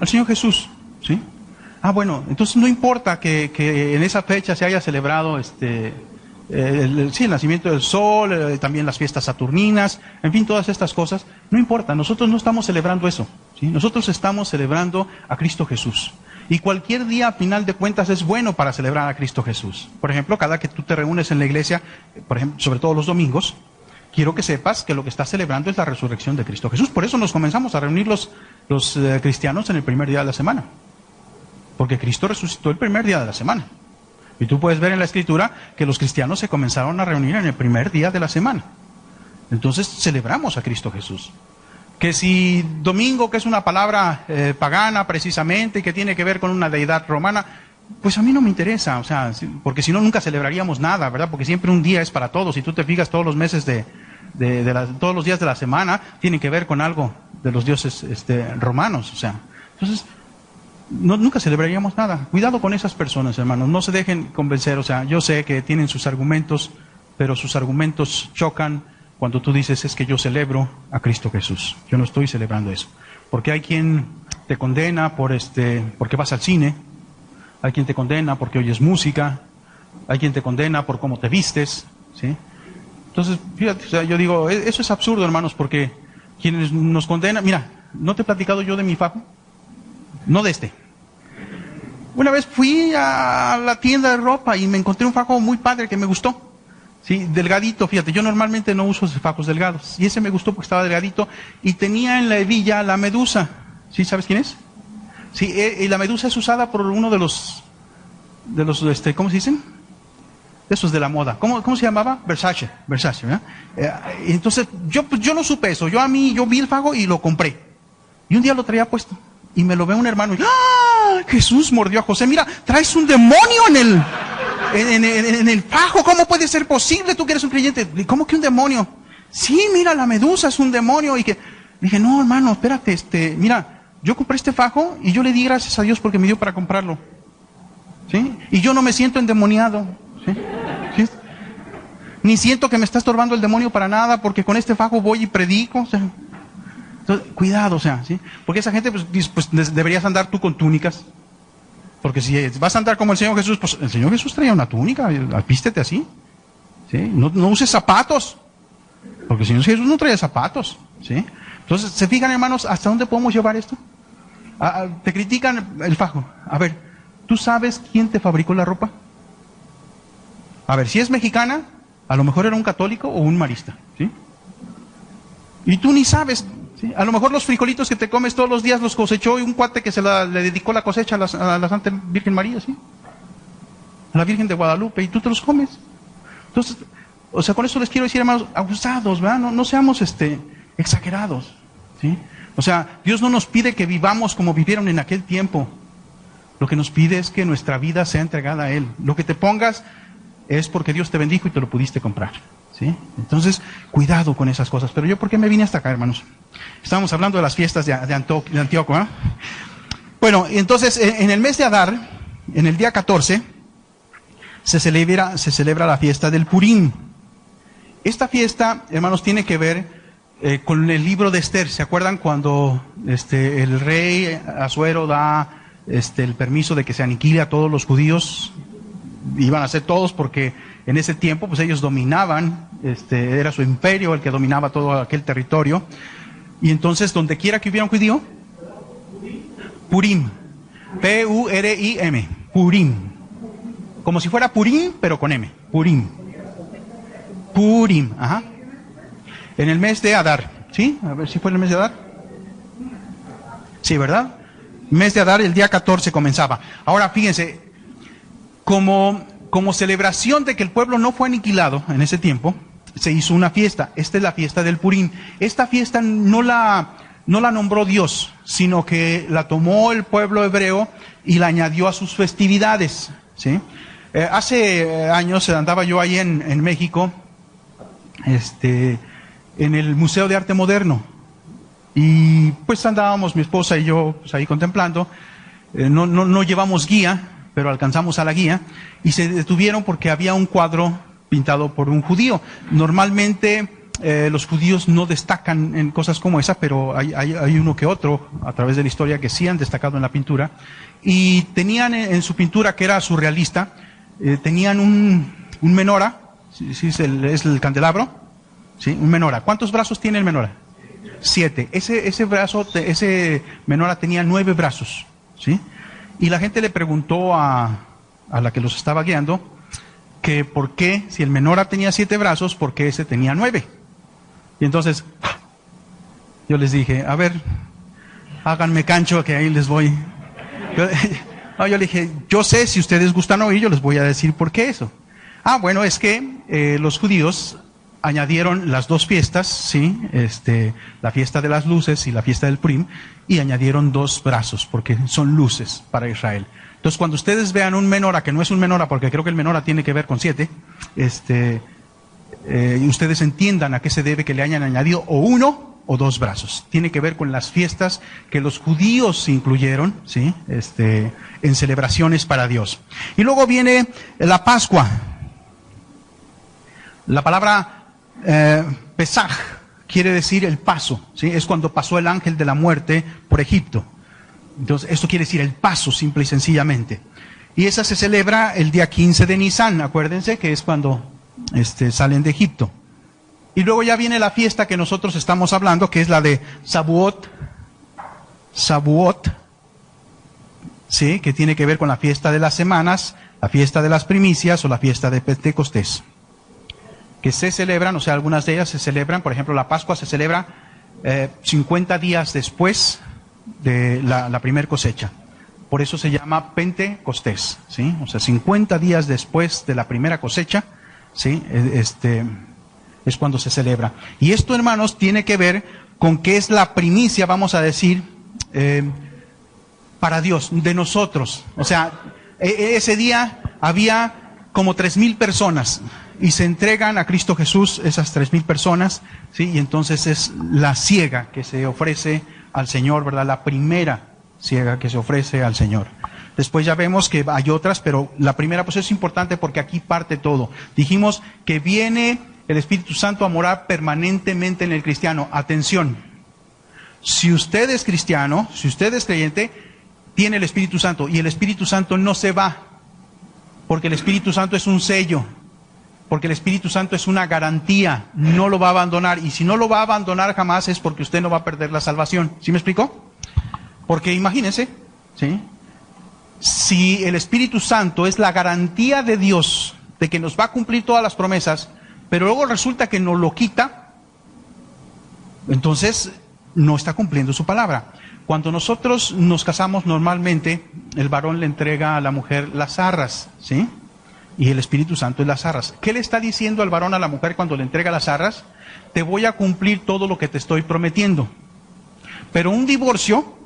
Al Señor Jesús, ¿sí? Ah, bueno, entonces no importa que en esa fecha se haya celebrado el nacimiento del sol, también las fiestas saturninas, en fin, todas estas cosas, no importa, nosotros no estamos celebrando eso, ¿sí? Nosotros estamos celebrando a Cristo Jesús. Y cualquier día, a final de cuentas, es bueno para celebrar a Cristo Jesús. Por ejemplo, cada que tú te reúnes en la iglesia, por ejemplo, sobre todo los domingos, quiero que sepas que lo que estás celebrando es la resurrección de Cristo Jesús. Por eso nos comenzamos a reunir los cristianos en el primer día de la semana. Porque Cristo resucitó el primer día de la semana. Y tú puedes ver en la Escritura que los cristianos se comenzaron a reunir en el primer día de la semana. Entonces celebramos a Cristo Jesús. Que si domingo, que es una palabra pagana precisamente, y que tiene que ver con una deidad romana, pues a mí no me interesa, o sea, porque si no nunca celebraríamos nada, ¿verdad? Porque siempre un día es para todos. Si tú te fijas, todos los meses todos los días de la semana tienen que ver con algo de los dioses romanos, o sea. Entonces, nunca celebraríamos nada. Cuidado con esas personas, hermanos, no se dejen convencer. O sea, yo sé que tienen sus argumentos, pero sus argumentos chocan cuando tú dices, es que yo celebro a Cristo Jesús. Yo no estoy celebrando eso. Porque hay quien te condena porque vas al cine, hay quien te condena porque oyes música, hay quien te condena por cómo te vistes, ¿sí? Entonces, fíjate, o sea, yo digo, eso es absurdo, hermanos, porque quienes nos condenan, mira, ¿no te he platicado yo de mi fajo? No de este. Una vez fui a la tienda de ropa y me encontré un fajo muy padre que me gustó. Sí, delgadito, fíjate, yo normalmente no uso fajos delgados. Y ese me gustó porque estaba delgadito y tenía en la hebilla la medusa. ¿Sí sabes quién es? Sí, y la medusa es usada por uno de los ¿cómo se dicen? Esos de la moda. ¿Cómo se llamaba? Versace, ¿verdad? Entonces, yo no supe eso. Yo vi el fajo y lo compré. Y un día lo traía puesto. Y me lo ve un hermano y ¡ah! Jesús mordió a José. Mira, traes un demonio en el fajo. ¿Cómo puede ser posible? Tú que eres un creyente. ¿Cómo que un demonio? Sí, mira, la medusa es un demonio. Y que dije, no, hermano, espérate, mira, yo compré este fajo y yo le di gracias a Dios porque me dio para comprarlo. ¿Sí? Y yo no me siento endemoniado. ¿Sí? ¿Sí? Ni siento que me está estorbando el demonio para nada, porque con este fajo voy y predico. O sea, entonces, cuidado, o sea, ¿sí? Porque esa gente, pues deberías andar tú con túnicas. Porque si vas a andar como el Señor Jesús, pues el Señor Jesús traía una túnica, vístete así. ¿Sí? No uses zapatos, porque el Señor Jesús no traía zapatos. ¿Sí? Entonces, ¿se fijan, hermanos, hasta dónde podemos llevar esto? Te critican el fajo. A ver, ¿tú sabes quién te fabricó la ropa? A ver, si es mexicana, a lo mejor era un católico o un marista, ¿sí? Y tú ni sabes, ¿sí? ¿Sí? A lo mejor los frijolitos que te comes todos los días los cosechó y un cuate que le dedicó la cosecha a la Santa Virgen María, ¿sí? A la Virgen de Guadalupe, y tú te los comes. Entonces, o sea, con eso les quiero decir, hermanos, abusados, ¿verdad? No seamos exagerados, ¿sí? O sea, Dios no nos pide que vivamos como vivieron en aquel tiempo. Lo que nos pide es que nuestra vida sea entregada a Él. Lo que te pongas es porque Dios te bendijo y te lo pudiste comprar, ¿sí? Entonces, cuidado con esas cosas. Pero yo, ¿por qué me vine hasta acá, hermanos? Estábamos hablando de las fiestas de Antíoco, ¿eh? Bueno, entonces, en el mes de Adar, en el día 14, se celebra la fiesta del Purim. Esta fiesta, hermanos, tiene que ver con el libro de Esther. ¿Se acuerdan cuando el rey Asuero da el permiso de que se aniquile a todos los judíos? Iban a ser todos porque en ese tiempo pues ellos dominaban, era su imperio el que dominaba todo aquel territorio. Y entonces, donde quiera que hubiera un judío, Purim, P-U-R-I-M, Purim, como si fuera Purim, pero con M, Purim, Purim, ajá, en el mes de Adar, ¿sí? A ver si fue en el mes de Adar. Sí, ¿verdad? Mes de Adar, el día 14 comenzaba. Ahora, fíjense, como celebración de que el pueblo no fue aniquilado en ese tiempo, se hizo una fiesta. Esta es la fiesta del Purim. Esta fiesta no la nombró Dios, sino que la tomó el pueblo hebreo y la añadió a sus festividades, ¿sí? Hace años andaba yo ahí en México, en el Museo de Arte Moderno, y pues andábamos mi esposa y yo pues ahí contemplando. No llevamos guía, pero alcanzamos a la guía, y se detuvieron porque había un cuadro pintado por un judío. Normalmente los judíos no destacan en cosas como esa, pero hay uno que otro a través de la historia que sí han destacado en la pintura, y tenían en su pintura, que era surrealista, tenían un menora, ¿sí es el candelabro? ¿Sí? Un menora. ¿Cuántos brazos tiene el menora? 7. Ese menora tenía 9 brazos, ¿sí? Y la gente le preguntó a la que los estaba guiando que por qué, si el menora tenía 7 brazos, por qué ese tenía 9. Y entonces yo les dije, a ver, háganme cancho que ahí les voy. Yo le dije, yo sé, si ustedes gustan oír, yo les voy a decir por qué eso. Bueno, es que los judíos añadieron las dos fiestas, ¿sí? La fiesta de las luces y la fiesta del Purim, y añadieron 2 brazos, porque son luces para Israel. Entonces, cuando ustedes vean un menora, que no es un menora, porque creo que el menora tiene que ver con 7, y ustedes entiendan a qué se debe que le hayan añadido o 1 o 2 brazos. Tiene que ver con las fiestas que los judíos incluyeron, ¿sí? En celebraciones para Dios. Y luego viene la Pascua. La palabra Pesaj quiere decir el paso, ¿sí? Es cuando pasó el ángel de la muerte por Egipto. Entonces, esto quiere decir el paso, simple y sencillamente. Y esa se celebra el día 15 de Nisan, acuérdense que es cuando salen de Egipto. Y luego ya viene la fiesta que nosotros estamos hablando, que es la de Shavuot, ¿sí? Que tiene que ver con la fiesta de las semanas, la fiesta de las primicias o la fiesta de Pentecostés, que se celebran, o sea, algunas de ellas se celebran. Por ejemplo, la Pascua se celebra 50 días después de la primer cosecha. Por eso se llama Pentecostés, ¿sí? O sea, 50 días después de la primera cosecha, ¿sí? Es cuando se celebra. Y esto, hermanos, tiene que ver con que es la primicia, vamos a decir, para Dios, de nosotros. O sea, ese día había como 3,000 personas y se entregan a Cristo Jesús esas 3,000 personas, ¿sí? Y entonces es la siega que se ofrece al Señor, ¿verdad? La primera siega que se ofrece al Señor. Después ya vemos que hay otras, pero la primera pues es importante porque aquí parte todo. Dijimos que viene el Espíritu Santo a morar permanentemente en el cristiano. Atención, si usted es cristiano, si usted es creyente, tiene el Espíritu Santo, y el Espíritu Santo no se va, porque el Espíritu Santo es un sello, porque el Espíritu Santo es una garantía, no lo va a abandonar, y si no lo va a abandonar jamás es porque usted no va a perder la salvación. ¿Sí me explicó? Porque imagínense, ¿sí? Si el Espíritu Santo es la garantía de Dios de que nos va a cumplir todas las promesas, pero luego resulta que nos lo quita, entonces no está cumpliendo su palabra. Cuando nosotros nos casamos, normalmente el varón le entrega a la mujer las arras, ¿sí? Y el Espíritu Santo es las arras. ¿Qué le está diciendo al varón a la mujer cuando le entrega las arras? Te voy a cumplir todo lo que te estoy prometiendo. Pero un divorcio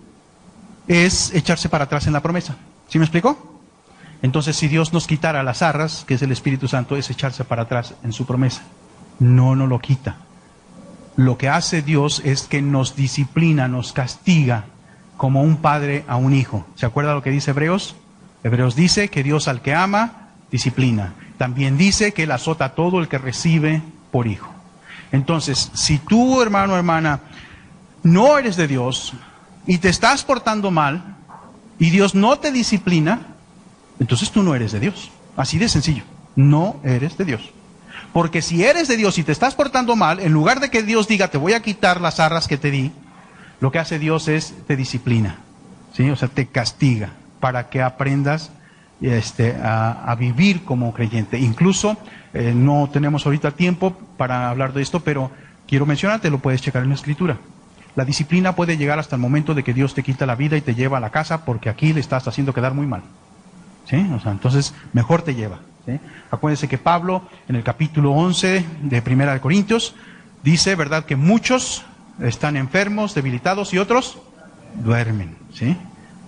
es echarse para atrás en la promesa. ¿Sí me explicó? Entonces, si Dios nos quitara las arras, que es el Espíritu Santo, es echarse para atrás en su promesa. No lo quita. Lo que hace Dios es que nos disciplina, nos castiga, como un padre a un hijo. ¿Se acuerda lo que dice Hebreos? Hebreos dice que Dios al que ama, disciplina. También dice que Él azota a todo el que recibe por hijo. Entonces, si tú, hermano o hermana, no eres de Dios y te estás portando mal y Dios no te disciplina, entonces tú no eres de Dios. Así de sencillo. No eres de Dios. Porque si eres de Dios y te estás portando mal, en lugar de que Dios diga, te voy a quitar las arras que te di, lo que hace Dios es te disciplina, ¿sí? O sea, te castiga para que aprendas a vivir como creyente. Incluso, no tenemos ahorita tiempo para hablar de esto, pero quiero mencionarte, lo puedes checar en la Escritura. La disciplina puede llegar hasta el momento de que Dios te quita la vida y te lleva a la casa porque aquí le estás haciendo quedar muy mal, ¿sí? O sea, entonces mejor te lleva, ¿sí? Acuérdense que Pablo, en el capítulo 11 de Primera de Corintios, dice, ¿verdad?, que muchos están enfermos, debilitados y otros duermen, ¿sí?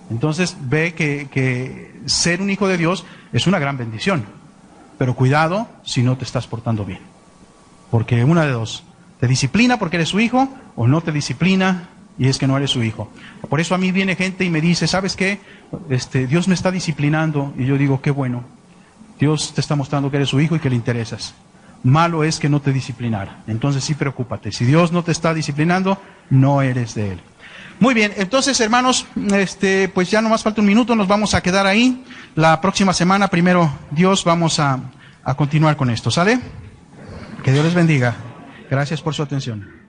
Entonces ve que ser un hijo de Dios es una gran bendición, pero cuidado si no te estás portando bien, porque una de dos, te disciplina porque eres su hijo o no te disciplina y es que no eres su hijo. Por eso a mí viene gente y me dice, ¿sabes qué? Dios me está disciplinando, y yo digo, qué bueno, Dios te está mostrando que eres su hijo y que le interesas. Malo es que no te disciplinara, entonces sí preocúpate. Si Dios no te está disciplinando, no eres de Él. Muy bien, entonces hermanos, pues ya nomás falta un minuto, nos vamos a quedar ahí. La próxima semana, primero Dios, vamos a continuar con esto, ¿sale? Que Dios les bendiga. Gracias por su atención.